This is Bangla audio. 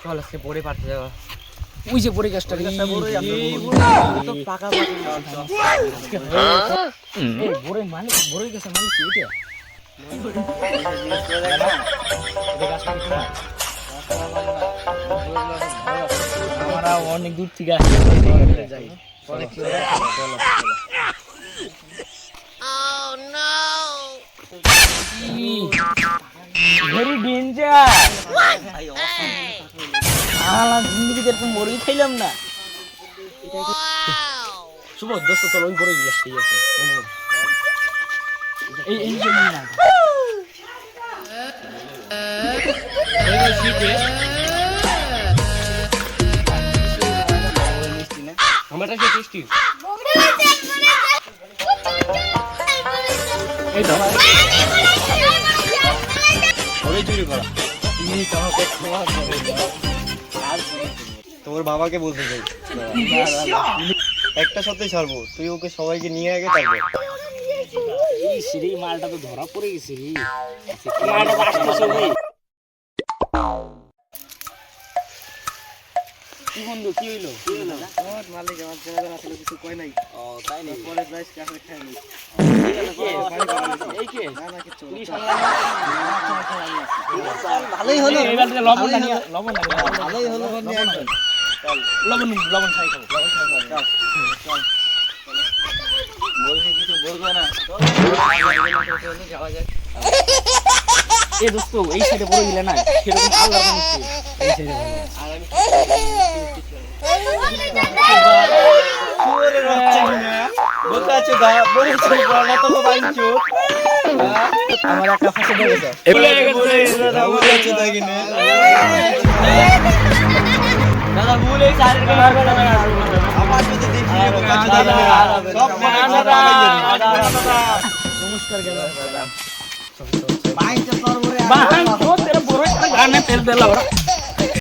চল আজকে পরে পারতে যাওয়া। ওই যে পরে গাছটা তো পাকা বড়ই মানে বড়ই গাছের মানে কি এটা? আমরা অনেক দূর থেকে যাই। Very danger. জিন্দগিতে এরকম বড়ই খাইলাম না। শুভ দোস্ত চল ওই বড়ই গাছটাই আছে। এই যে না আমারটা কি টেস্টি? এই তো ওরে চুরি করা। তোর বাবাকে বলতে চাই একটা সাথে ছাড়বো, তুই ওকে সবাইকে নিয়ে আগে থাকবে। এই সিঁড়ি মালটা তো ধরা পড়ে গেছে রে। মালটা তো আসতেছে রে। কি বন্ধু কি হইলো? আমার মালিক আমার জানা আসলে কিছু কয় নাই। ও তাই না? পরে যাইস কাছে খাই নি। এই কে? না না কিছু তুই ভালোই হলো। এবার থেকে লবণ না নিয়ে লবণ না ভালোই হলো। লবণ খাই খাবো। লবণ খাই খাবো। চল বলছি কিছু বলবো না। যাওয়া যাক। এ দোস্ত এই সাইডে বড় গিলা না সেরকম আল্লাহ জানিস এই সাইডে আর আমি সুরের বাচ্চা না বোকা চোদা বলেছো বলা তো বাইছো আমার একটা ফাঁসি দিয়ে গেছে বোকা চোদা কিনে দাদা ভুল এই চারের কে মারবে না আমার যদি দেখি বোকা চোদা সব নমস্কার গেল দাদা বাইতে তোর বড় তেরে বড় গানে তেল দেলা ওরা